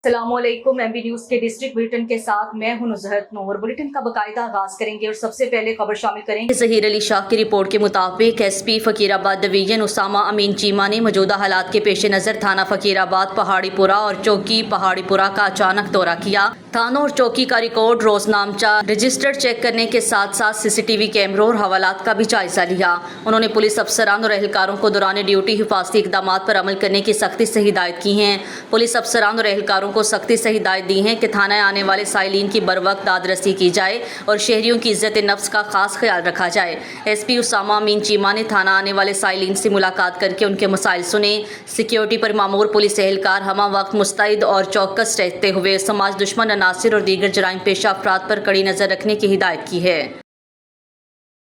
अस्सलाम वालेकुम। MB news के डिस्ट्रिक्ट बुलेटिन के साथ मैं हूं नुज़हत नूर। बुलेटिन का बाकायदा आगाज करेंगे और सबसे पहले खबर शामिल करेंगे। ज़हीर अली शाह की रिपोर्ट के मुताबिक एसपी फकीराबाद डिवीजन उसामा अमीन चीमा ने मौजूदा हालात के पेश नज़र थाना फकीराबाद पहाड़ीपुरा और चौकी पहाड़ीपुरा का अचानक दौरा किया। थानों और चौकी का रिकॉर्ड रोजनामचा रजिस्टर चेक करने के साथ साथ सीसीटीवी कैमरों और हवालात का भी जायजा लिया। उन्होंने पुलिस अफसरान और एहलकारों को दौरान ड्यूटी हिफाजती इकदाम पर अमल करने की सख्ती से हिदायत की हैं। पुलिस अफसरान और एहलकारों को सख्ती से हिदायत दी है कि थाना आने वाले साइलिन की बरवक्त दादरसी की जाए और शहरियों की इज्जत नफ्स का खास ख्याल रखा जाए। एसपी उसामा अमीन चीमा ने थाना आने वाले साइलिन से मुलाकात करके उनके मसाइल सुने। सिक्योरिटी पर मामूर पुलिस एहलकार हमा वक्त मुस्तैद और चौकस रहते हुए समाज दुश्मन अनासिर और दीगर जराइम पेशा अफराद पर कड़ी नजर रखने की हिदायत की है।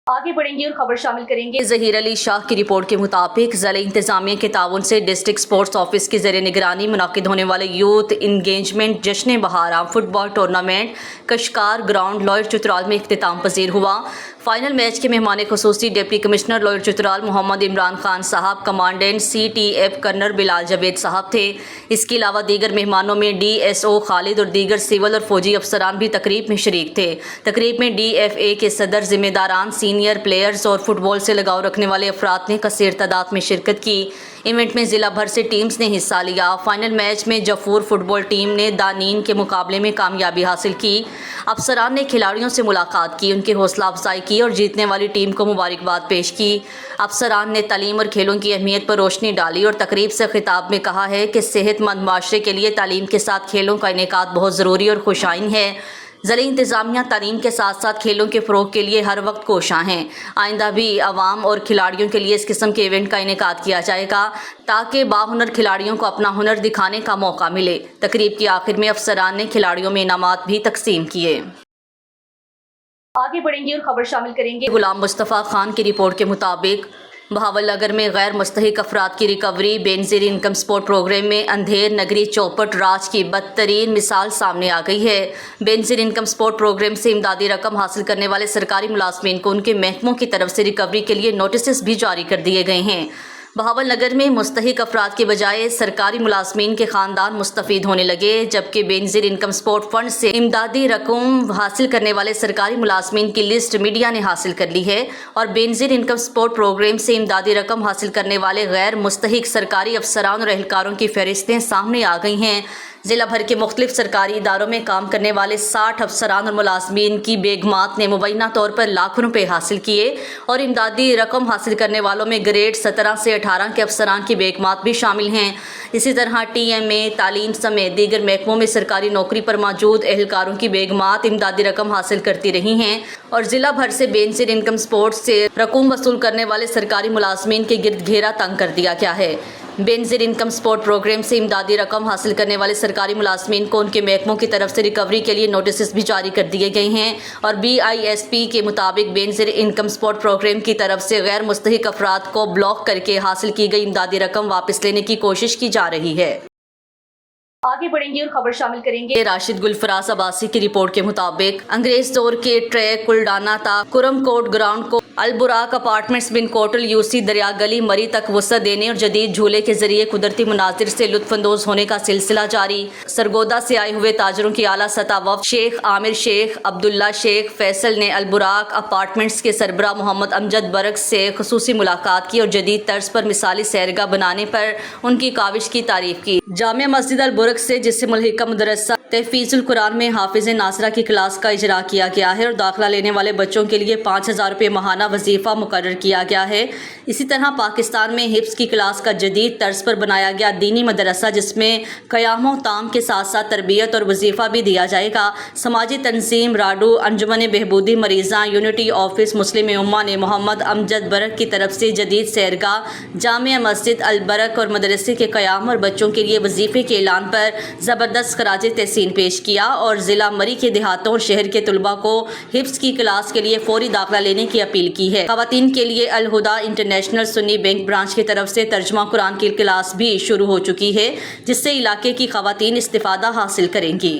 आगे बढ़ेंगे और खबर शामिल करेंगे। ज़हीर अली शाह की रिपोर्ट के मुताबिक ज़िला इंतजामिया के ताउन से डिस्ट्रिक्ट स्पोर्ट्स ऑफिस की ज़ेर निगरानी मुनाकिद होने वाले यूथ इंगेजमेंट जश्न बहारा football tournament Kashkar ground lower Chitral में इख्तिताम पजीर हुआ। फाइनल मैच के मेहमान खुसूसी deputy commissioner lower Chitral Mohammad Imran Khan साहब, commandant CTF colonel Bilal Javed साहब थे। इसके अलावा दीगर मेहमानों में DSO खालिद और दीगर सिविल और फौजी अफसरान भी तकरीब में शरीक थे। तकरीब में DFA के सदर, जिम्मेदारान, सीनियर प्लेयर्स और फुटबॉल से लगाव रखने वाले अफराद ने कसीर तादाद में शिरकत की। इवेंट में ज़िला भर से टीम्स ने हिस्सा लिया। फाइनल मैच में जफूर फुटबॉल टीम ने दानीन के मुकाबले में कामयाबी हासिल की। अफसरान ने खिलाड़ियों से मुलाकात की, उनकी हौसला अफजाई की और जीतने वाली टीम को मुबारकबाद पेश की। अफसरान ने तालीम और खेलों की अहमियत पर रोशनी डाली और तकरीब से खिताब में कहा है कि सेहतमंद माशरे के लिए तालीम के साथ खेलों का इनेकाद बहुत ज़रूरी और खुशाइन है। ज़िला इंतज़ामिया तालीम के साथ साथ खेलों के फ़रोग़ के लिए हर वक्त कोशां हैं। आइंदा भी अवाम और खिलाड़ियों के लिए इस किस्म के इवेंट का इनेकाद किया जाएगा ताकि बाहुनर खिलाड़ियों को अपना हुनर दिखाने का मौका मिले। तकरीब के आखिर में अफसरान ने खिलाड़ियों में इनामात भी तकसीम किए। आगे बढ़ेंगे और खबर शामिल करेंगे। गुलाम मुस्तफ़ा खान की रिपोर्ट के मुताबिक बहावलनगर में गैर मुस्तहिक अफराद की recovery Benazir income support programme में अंधेर नगरी चौपट राज की बदतरीन मिसाल सामने आ गई है। बेनज़ीर इनकम सपोर्ट प्रोग्राम से इमदादी रकम हासिल करने वाले सरकारी मुलाजमीन को उनके महकमों की तरफ से रिकवरी के लिए नोटिस भी जारी कर दिए गए हैं। बहावलनगर में मुस्तहिक अफराद के बजाय सरकारी मुलाजमीन के ख़ानदान मुस्तफ़ीद होने लगे, जबकि बेनज़ीर इनकम सपोर्ट फंड से इमदादी रकम हासिल करने वाले सरकारी मुलाजमीन की लिस्ट मीडिया ने हासिल कर ली है और बेनज़ीर इनकम सपोर्ट प्रोग्राम से इमदादी रकम हासिल करने वाले गैर मुस्तहिक सरकारी अफसरान और एहलकारों की फहरिस्तें सामने आ गई हैं। ज़िला भर के मुख्तलिफ सरकारी इदारों में काम करने वाले 60 अफसरान और मुलाजमीन की बेगमात ने मुबैना तौर पर लाखों रुपये हासिल किए और इमदादी रकम हासिल करने वालों में ग्रेड 17 से 18 के अफसरान की बेगमात भी शामिल हैं। इसी तरह TMA तालीम समेत दीगर महकमों में सरकारी नौकरी पर मौजूद एहलकारों की बेगमात इमदादी रकम हासिल करती रही हैं और ज़िला भर से बेनज़ीर इनकम सपोर्ट से रकम वसूल करने वाले सरकारी मुलाजमीन के गिरद घेरा तंग कर दिया गया है। बेनज़ीर इनकम सपोर्ट प्रोग्राम से इमदादी रकम हासिल करने वाले सरकारी मुलाजमीन को उनके महकमों की तरफ से रिकवरी के लिए नोटिस भी जारी कर दिए गए हैं और BISP के मुताबिक बेनज़ीर इनकम सपोर्ट प्रोग्राम की तरफ से गैर मुस्तहिक अफराद को ब्लॉक करके हासिल की गई इमदादी रकम वापस लेने की कोशिश की जा रही है। आगे बढ़ेंगे और खबर शामिल करेंगे। राशिद गुलफराज अब्बासी की रिपोर्ट के मुताबिक अंग्रेज दौर के ट्रैक कुलडाना था कुरम कोट ग्राउंड को अलबुराक अपार्टमेंट्स बिन कोटल यूसी दरिया गली मरी तक वसअत देने और जदीद झूले के जरिए कुदरती मुनाजिर से लुत्फानंदोज होने का सिलसिला जारी। सरगोदा से आए हुए ताजरों की आला सतह वफ़द शेख आमिर शेख अब्दुल्ला शेख फैसल ने अलबुराक अपार्टमेंट्स के सरबराह मोहम्मद अमजद बरक से खुसूसी मुलाकात की और जदीद तर्ज पर मिसाली सैरगाह बनाने पर उनकी काविश की तारीफ की। जामिया मस्जिद अलबुरक से जिससे मुल्हिका मदरसा तहफीजुल कुरान में हाफिज नासरा की क्लास का इजरा किया गया है और दाखिला लेने वाले बच्चों के लिए 5000 रुपये माहाना वजीफ़ा मुकर्रर किया गया है। इसी तरह पाकिस्तान में हिफ्ज़ की क्लास का जदीद तर्ज पर बनाया गया दीनी मदरसा जिसमें क़याम ताम के साथ साथ तरबियत और वजीफ़ा भी दिया जाएगा। समाजी तंजीम राडू अंजुमन बहबूदी मरीज़ा यूनिटी ऑफिस मुस्लिम उम्मा ने मोहम्मद अमजद बरक की तरफ से जदीद सैरगाह जामिया मस्जिद अलबरक और मदरसे के क़याम और बच्चों के लिए वजीफ़े के ऐलान पर ज़बरदस्त खराज तहसीन पेश किया और ज़िला मरी के देहातों और शहर के तुलबा को हिफ्ज़ की क्लास के लिए फौरी दाखिला लेने की अपील की है। ख़वातीन के लिए अल हुदा इंटरनेशनल सुन्नी बैंक ब्रांच की तरफ से तर्जुमा कुरान की क्लास भी शुरू हो चुकी है जिससे इलाके की ख़वातीन इस्तिफ़ादा हासिल करेंगी।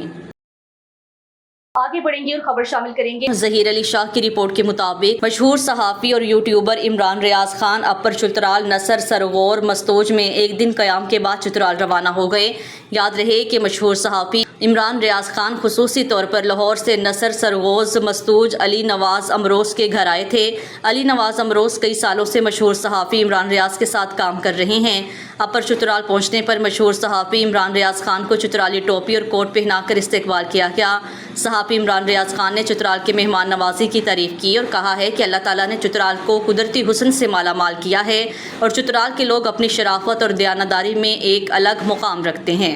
आगे बढ़ेंगे और खबर शामिल करेंगे। ज़हीर अली शाह की रिपोर्ट के मुताबिक मशहूर सहाफ़ी और यूट्यूबर इमरान रियाज खान अपर चुतराल नसर सरगोर मस्तोज में एक दिन क़याम के बाद चुतराल रवाना हो गए। याद रहे कि मशहूर सहाफ़ी इमरान रियाज खान खुसूसी तौर पर लाहौर से नसर सरगोज मस्तूज अली नवाज़ अमरोज़ के घर आए थे। अली नवाज़ अमरोज़ कई सालों से मशहूर सहाफ़ी इमरान रियाज के साथ काम कर रहे हैं। अपर चुतराल पहुंचने पर मशहूर सहाफ़ी इमरान रियाज खान को चुतराली टोपी और कोट पहनाकर इस्तकबाल किया गया। सहाफ़ी इमरान रियाज खान ने चुतराल के मेहमान नवाजी की तारीफ़ की और कहा है कि अल्लाह ताला ने चुतराल को कुदरती हुस्न से माला माल किया है और चुतराल के लोग अपनी शराफत और दयानतदारी में एक अलग मुकाम रखते हैं।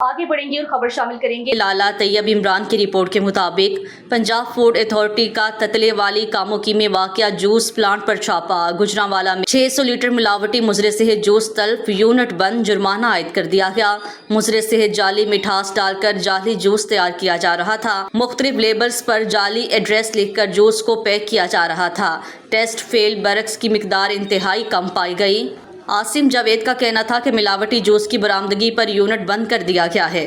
आगे बढ़ेंगे और खबर शामिल करेंगे। लाला तैयब इमरान की रिपोर्ट के मुताबिक पंजाब फूड अथॉरिटी का ततले वाली कामोकी में वाक़या जूस प्लांट पर छापा। गुजरांवाला में 600 लीटर मिलावटी मुजरे सेहत जूस तल्फ, यूनिट बंद, जुर्माना आयद कर दिया गया। मुजरे सेहत जाली मिठास डालकर जाली जूस तैयार किया जा रहा था। मुख्तलिफ लेबल्स पर जाली एड्रेस लिखकर जूस को पैक किया जा रहा था। टेस्ट फेल, बरक्स की मिकदार इंतहाई कम पाई गई। आसिम जावेद का कहना था कि मिलावटी जूस की बरामदगी पर यूनिट बंद कर दिया गया है।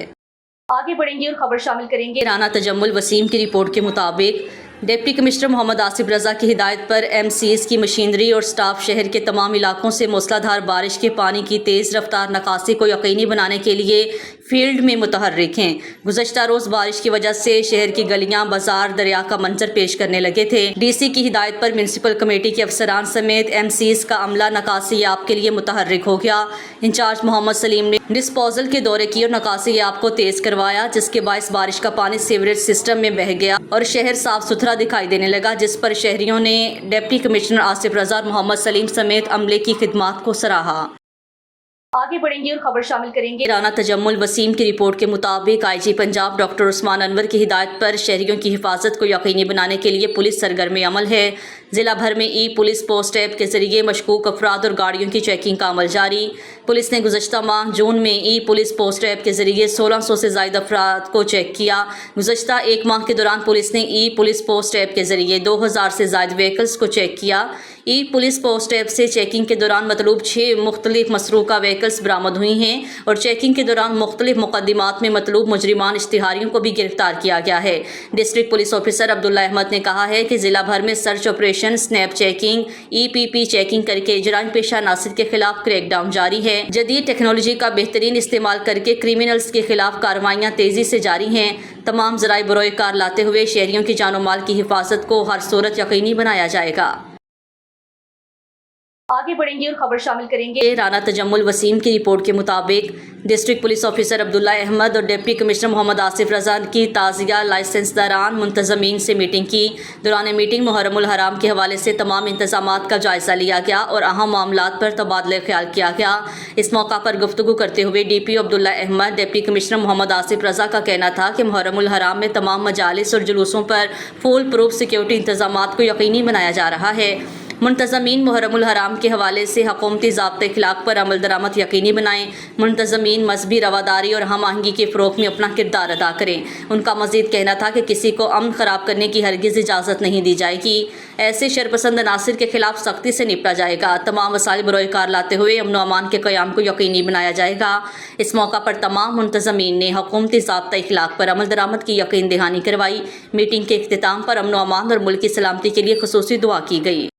आगे बढ़ेंगे और खबर शामिल करेंगे। राना तजम्मुल वसीम की रिपोर्ट के मुताबिक डिप्टी कमिश्नर मोहम्मद आसिफ रजा की हिदायत पर एमसीएस की मशीनरी और स्टाफ शहर के तमाम इलाकों से मूसलाधार बारिश के पानी की तेज़ रफ्तार निकासी को यकीनी बनाने के लिए फील्ड में मुतहर्रिक हैं। गुज़श्ता रोज़ बारिश की वजह से शहर की गलियां, बाजार दरिया का मंजर पेश करने लगे थे। डीसी की हिदायत पर म्यूनसिपल कमेटी के अफसरान समेत एमसीएस का अमला निकासी याब के लिए मुतहर्रिक हो गया। इंचार्ज मोहम्मद सलीम ने डिस्पोजल के दौरे किए और निकासी याब को तेज़ करवाया, जिसके बायस बारिश का पानी सीवरेज सिस्टम में बह गया और शहर साफ सुथरा दिखाई देने लगा, जिस पर शहरियों ने डिप्टी कमिश्नर आसिफ रजा और मोहम्मद सलीम समेत अमले की खिदमत को सराहा। आगे बढ़ेंगे और खबर शामिल करेंगे। राना तजम्मुल वसीम की रिपोर्ट के मुताबिक आईजी पंजाब डॉक्टर उस्मान अनवर की हिदायत पर शहरियों की हिफाजत को यकीनी बनाने के लिए पुलिस सरगर्म अमल है। जिला भर में ई पुलिस पोस्ट ऐप के जरिए मशकूक अफराद और गाड़ियों की चेकिंग का अमल जारी। पुलिस ने गुज़श्ता माह जून में ई पुलिस पोस्ट ऐप के जरिए 1600 से ज़ायद अफराद को चेक किया। गुज़श्ता एक माह के दौरान पुलिस ने ई पुलिस पोस्ट ऐप के जरिए 2000 से ज़ायद व्हीकल्स को चेक किया। ई पुलिस पोस्ट ऐप से चेकिंग के दौरान मतलूब 6 मुख्तलिफ मसरूका व्हीकल्स बरामद हुई हैं और चेकिंग के दौरान मुख्तलिफ मुकदमात में मतलूब मुजरिमान इश्तिहारियों को भी गिरफ्तार किया गया है। District police officer Abdullah Ahmad ने कहा है कि जिला भर में search operation, snap checking, EPP checking करके जराइम पेशा नासिर के खिलाफ क्रैकडाउन जारी है। जदीद टेक्नोलॉजी का बेहतरीन इस्तेमाल करके क्रिमिनल्स के खिलाफ कार्रवाइयाँ तेजी से जारी हैं। तमाम ज़राए बरोए कार लाते हुए शहरियों की जान और माल की हिफाजत को हर सूरत यकीनी बनाया जाएगा। आगे बढ़ेंगे और खबर शामिल करेंगे। राना तजम्मुल वसीम की रिपोर्ट के मुताबिक district police officer Abdullah Ahmad और डिप्टी कमिश्नर मोहम्मद आसिफ रजा की ताज़िया लाइसेंस दौरान मुंतज़मीन से मीटिंग की। दौरान मीटिंग मुहर्रमुल हराम के हवाले से तमाम इंतजामात का जायज़ा लिया गया और अहम मामलात पर तबादला ख्याल किया गया। इस मौका पर गुफ्तगू करते हुए DPO Abdullah Ahmad, deputy commissioner Mohammad Asif Raza का कहना था कि मुहर्रमुल हराम में तमाम मजालिस और जुलूसों पर फुल प्रूफ सिक्योरिटी इंतजामात को यकीनी बनाया जा रहा है। मुंतज़मीन मुहर्रमुल हराम के हवाले से हुकूमती ज़ाब्ते अखलाक पर अमल दरामद यकीनी बनाएं। मुंतज़मीन मजहबी रवादारी और हम आहंगी के फ़रोग़ में अपना किरदार अदा करें। उनका मज़ीद कहना था कि किसी को अमन ख़राब करने की हरगिज़ इजाज़त नहीं दी जाएगी। ऐसे शरपसंद अनासिर के खिलाफ सख्ती से निपटा जाएगा। तमाम वसाइल बरोए कार लाते हुए अमन व अमान के क़याम को यकीनी बनाया जाएगा। इस मौका पर तमाम मुंतज़मीन ने हुकूमती ज़ाब्ता अखलाक पर अमल दरामद की यकीन दहानी करवाई। मीटिंग के इख्तिताम पर अमन व अमान और मुल्क की सलामती के लिए खुसूसी दुआ की गई।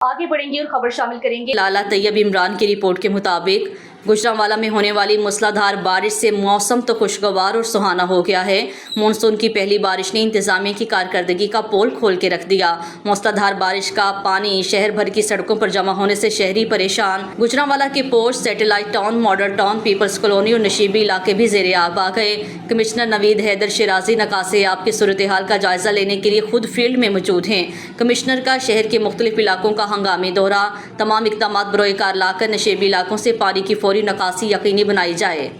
आगे बढ़ेंगे और खबर शामिल करेंगे। लाला तैयब इमरान की रिपोर्ट के मुताबिक गुजरांवाला में होने वाली मूसलाधार बारिश से मौसम तो खुशगवार और सुहाना हो गया है। मानसून की पहली बारिश ने इंतजामिया की कारकर्दगी का पोल खोल के रख दिया। मूसलाधार बारिश का पानी शहर भर की सड़कों पर जमा होने से शहरी परेशान। गुजरांवाला के post, satellite town, model town, people's colony और नशीबी इलाके भी ज़ेरे आब आ गए। कमिश्नर नवीद हैदर शिराजी नकासे आब की सूरत हाल का जायजा लेने के लिए खुद फील्ड में मौजूद हैं। कमिश्नर का शहर के मुख्तलिफ इलाकों का हंगामी दौरा, तमाम इकदाम बरोए कार लाकर नशेबी इलाकों से पानी की फौरी निकासी यकीनी बनाई जाए।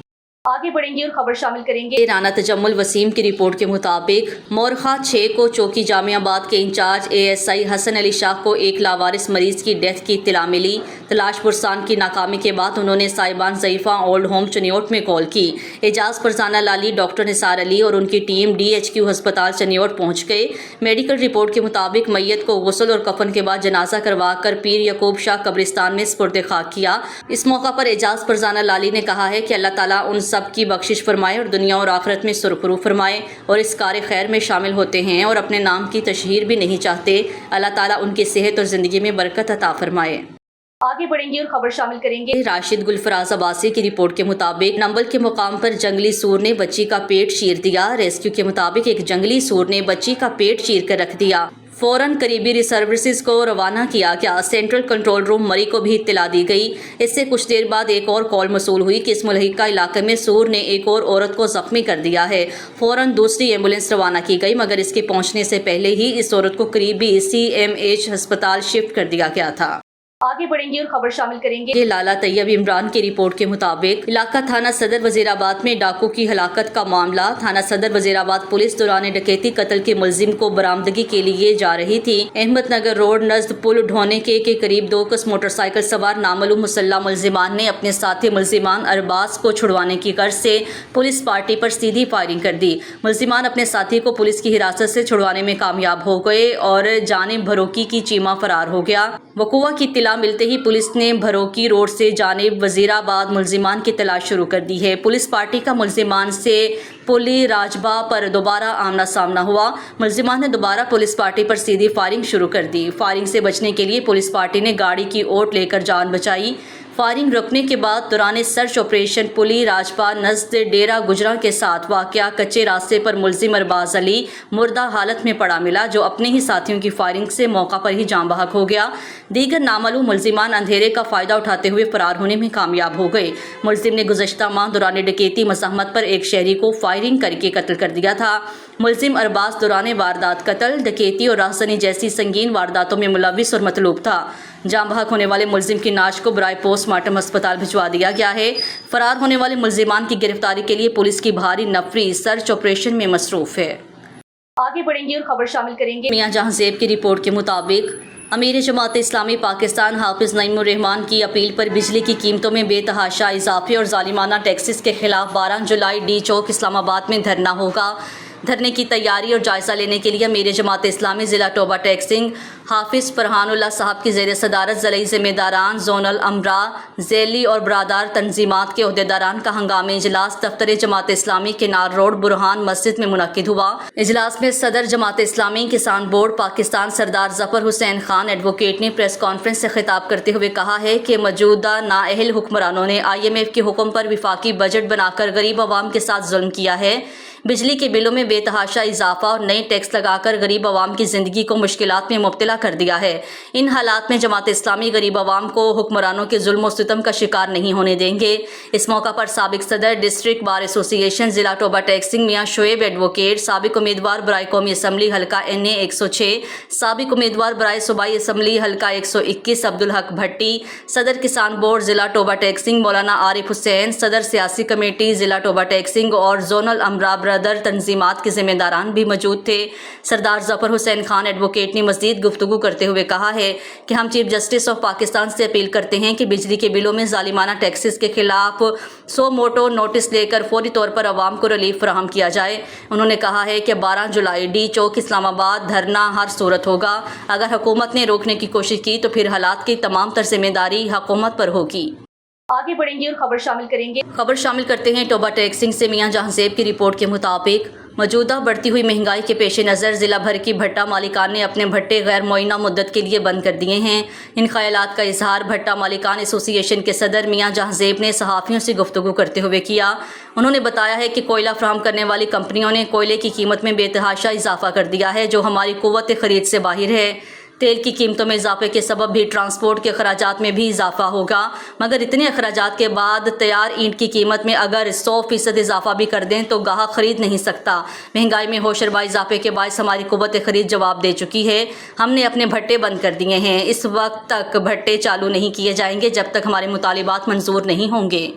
आगे बढ़ेंगे और खबर शामिल करेंगे। राना तजम्मुल वसीम की रिपोर्ट के मुताबिक मोरखा 6 को चौकी जामियाबाद के इंचार्ज ASI हसन अली शाह को एक लावारिस मरीज की डेथ की इत्तला मिली। तलाश पुरसान की नाकामी के बाद उन्होंने साहिबान ज़ईफ़ा ओल्ड होम चनियोट में कॉल की। एजाज फरजाना लाली, डॉक्टर निसार अली और उनकी टीम DHQ अस्पताल चनियोट पहुँच गए। मेडिकल रिपोर्ट के मुताबिक मैयत को गुस्ल और कफन के बाद जनाजा करवा कर पीर यकूब शाह कब्रिस्तान में सुपुर्द खाक किया। इस मौका पर एजाज फरजाना लाली ने कहा है कि अल्लाह ताला उन سب کی بخشش فرمائے اور دنیا اور آخرت میں سرخرو فرمائے اور اس کار خیر میں شامل ہوتے ہیں اور اپنے نام کی تشہیر بھی نہیں چاہتے، اللہ تعالیٰ ان کی صحت اور زندگی میں برکت عطا فرمائے۔ آگے بڑھیں گے اور خبر شامل کریں گے۔ راشد گلفراز عباسی کی رپورٹ کے مطابق نمبل کے مقام پر جنگلی سور نے بچی کا پیٹ چیر دیا۔ ریسکیو کے مطابق ایک جنگلی سور نے بچی کا پیٹ چیر کر رکھ دیا۔ فوراً قریبی سروسز کو روانہ کیا گیا۔ سینٹرل کنٹرول روم مری کو بھی اطلاع دی گئی۔ اس سے کچھ دیر بعد ایک اور کال موصول ہوئی کہ اس ملحقہ علاقے میں سور نے ایک اور عورت کو زخمی کر دیا ہے۔ فوراً دوسری ایمبولینس روانہ کی گئی مگر اس کے پہنچنے سے پہلے ہی اس عورت کو قریبی CMH ہسپتال شفٹ کر دیا گیا تھا۔ آگے بڑھیں گے اور خبر شامل کریں گے۔ لالا طیب عمران کی رپورٹ کے مطابق علاقہ تھانہ صدر وزیر آباد میں ڈاکو کی ہلاکت کا معاملہ۔ تھانہ صدر وزیر آباد پولیس دوران ڈکیتی قتل کے ملزم کو برآمدگی کے لیے جا رہی تھی۔ احمد نگر روڈ نزد پل ڈھونے کے قریب 2 کس موٹر سائیکل سوار نامعلوم مسلح ملزمان نے اپنے ساتھی ملزمان ارباز کو چھڑوانے کی غرض سے پولیس پارٹی پر سیدھی فائرنگ کر دی۔ ملزمان اپنے ساتھی کو پولیس کی حراست سے چھڑوانے میں کامیاب ہو گئے اور جانب بھروکی کی چیمہ فرار ہو گیا۔ وقوع کی اطلاع ملتے ہی پولیس نے بھروکی روڈ سے جانب وزیر آباد ملزمان کی تلاش شروع کر دی ہے۔ پولیس پارٹی کا ملزمان سے پلی راجبا پر دوبارہ آمنا سامنا ہوا۔ ملزمان نے دوبارہ پولیس پارٹی پر سیدھی فائرنگ شروع کر دی۔ فائرنگ سے بچنے کے لیے پولیس پارٹی نے گاڑی کی اوٹ لے کر جان بچائی۔ فائرنگ روکنے کے بعد دوران سرچ آپریشن پلی راجپا نزد ڈیرہ گجراں کے ساتھ واقع کچے راستے پر ملزم ارباز علی مردہ حالت میں پڑا ملا جو اپنے ہی ساتھیوں کی فائرنگ سے موقع پر ہی جاں بحق ہو گیا۔ دیگر نامعلوم ملزمان اندھیرے کا فائدہ اٹھاتے ہوئے فرار ہونے میں کامیاب ہو گئے۔ ملزم نے گزشتہ ماہ دوران ڈکیتی مزاحمت پر ایک شہری کو فائرنگ کر کے قتل کر دیا تھا۔ ملزم ارباز دوران واردات قتل، ڈکیتی اور راہزنی جیسی سنگین وارداتوں میں ملوث اور مطلوب تھا۔ جاں بحق ہونے والے ملزم کی نعش کو برائے پوسٹ مارٹم ہسپتال بھجوا دیا گیا ہے۔ فرار ہونے والے ملزمان کی گرفتاری کے لیے پولیس کی بھاری نفری سرچ آپریشن میں مصروف ہے۔ آگے بڑھیں گے اور خبر شامل کریں گے۔ میاں جہاں زیب کی رپورٹ کے مطابق امیر جماعت اسلامی پاکستان حافظ نعیم الرحمان کی اپیل پر بجلی کی قیمتوں میں بے تحاشا اضافے اور ظالمانہ ٹیکسز کے خلاف 12 جولائی ڈی چوک اسلام آباد میں دھرنا ہوگا۔ دھرنے کی تیاری اور جائزہ لینے کے لیے امیر جماعت اسلامی ضلع ٹوبہ ٹیکسنگ حافظ فرحان اللہ صاحب کی زیر صدارت ضلعی ذمہ داران، زونل امرا، ذیلی اور برادر تنظیمات کے عہدیداران کا ہنگامی اجلاس دفتر جماعت اسلامی کنار روڈ برہان مسجد میں منعقد ہوا۔ اجلاس میں صدر جماعت اسلامی کسان بورڈ پاکستان سردار ظفر حسین خان ایڈوکیٹ نے پریس کانفرنس سے خطاب کرتے ہوئے کہا ہے کہ موجودہ نااہل حکمرانوں نے IMF کے حکم پر وفاقی بجٹ بنا کر غریب عوام کے ساتھ ظلم کیا ہے۔ بجلی کے بلوں میں بے تحاشا اضافہ اور نئے ٹیکس لگا کر غریب عوام کی زندگی کو مشکلات میں مبتلا کر دیا ہے۔ ان حالات میں جماعت اسلامی غریب عوام کو حکمرانوں کے ظلم و ستم کا شکار نہیں ہونے دیں گے۔ اس موقع پر سابق صدر ڈسٹرکٹ بار ایسوسی ایشن ضلع ٹوبہ ٹیکسنگ میاں شعیب ایڈوکیٹ، سابق امیدوار برائے قومی اسمبلی حلقہ NA 106، سابق امیدوار برائے صوبائی اسمبلی حلقہ 121 عبدالحق بھٹی، صدر کسان بورڈ ضلع ٹوبہ ٹیکسنگ مولانا عارف حسین، صدر سیاسی کمیٹی ضلع ٹوبہ ٹیکسنگ اور زونل امرا برادر تنظیمات کے ذمہ داران بھی موجود تھے۔ سردار ظفر حسین خان ایڈوکیٹ نے مزید گفتگو کرتے ہوئے کہا ہے کہ ہم چیف جسٹس آف پاکستان سے اپیل کرتے ہیں کہ بجلی کے بلوں میں ظالمانہ ٹیکسز کے خلاف سو موٹو نوٹس لے کر فوری طور پر عوام کو ریلیف فراہم کیا جائے۔ انہوں نے کہا ہے کہ 12 جولائی ڈی چوک اسلام آباد دھرنا ہر صورت ہوگا۔ اگر حکومت نے روکنے کی کوشش کی تو پھر حالات کی تمام تر ذمہ داری حکومت پر ہوگی۔ آگے بڑھیں گے اور خبر شامل کریں گے۔ خبر شامل کرتے ہیں ٹوبہ ٹیکسنگ سے میاں جہاں زیب کی رپورٹ کے مطابق موجودہ بڑھتی ہوئی مہنگائی کے پیش نظر ضلع بھر کی بھٹا مالکان نے اپنے بھٹے غیر معینہ مدت کے لیے بند کر دیے ہیں۔ ان خیالات کا اظہار بھٹا مالکان ایسوسی ایشن کے صدر میاں جہاں زیب نے صحافیوں سے گفتگو کرتے ہوئے کیا۔ انہوں نے بتایا ہے کہ کوئلہ فراہم کرنے والی کمپنیوں نے کوئلے کی قیمت میں بے تحاشا اضافہ کر دیا ہے جو ہماری قوت خرید سے باہر ہے۔ تیل کی قیمتوں میں اضافے کے سبب بھی ٹرانسپورٹ کے اخراجات میں بھی اضافہ ہوگا، مگر اتنے اخراجات کے بعد تیار اینٹ کی قیمت میں اگر 100% اضافہ بھی کر دیں تو گاہک خرید نہیں سکتا۔ مہنگائی میں ہوشربا اضافے کے باعث ہماری قوت خرید جواب دے چکی ہے۔ ہم نے اپنے بھٹے بند کر دیے ہیں۔ اس وقت تک بھٹے چالو نہیں کیے جائیں گے جب تک ہمارے مطالبات منظور نہیں ہوں گے۔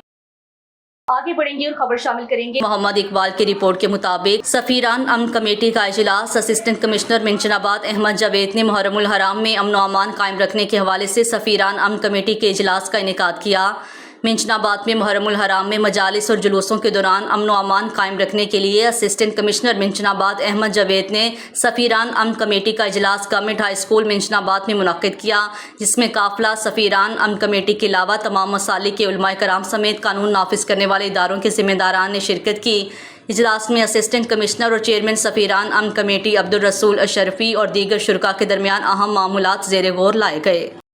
آگے بڑھیں گے اور خبر شامل کریں گے۔ محمد اقبال کی رپورٹ کے مطابق سفیران امن کمیٹی کا اجلاس اسسٹنٹ کمشنر منشن آباد احمد جاوید نے محرم الحرام میں امن و امان قائم رکھنے کے حوالے سے سفیران امن کمیٹی کے اجلاس کا انعقاد کیا۔ منشناباد میں محرم الحرام میں مجالس اور جلوسوں کے دوران امن و امان قائم رکھنے کے لیے اسسٹنٹ کمشنر منشناباد احمد جاوید نے سفیران امن کمیٹی کا اجلاس گورنمنٹ ہائی اسکول منشناباد میں منعقد کیا، جس میں قافلہ سفیران امن کمیٹی کے علاوہ تمام مسالک کے علماء کرام سمیت قانون نافذ کرنے والے اداروں کے ذمہ داران نے شرکت کی۔ اجلاس میں اسسٹنٹ کمشنر اور چیئرمین سفیران امن کمیٹی عبدالرسول اشرفی اور دیگر شرکاء کے درمیان اہم معاملات زیر غور لائے گئے۔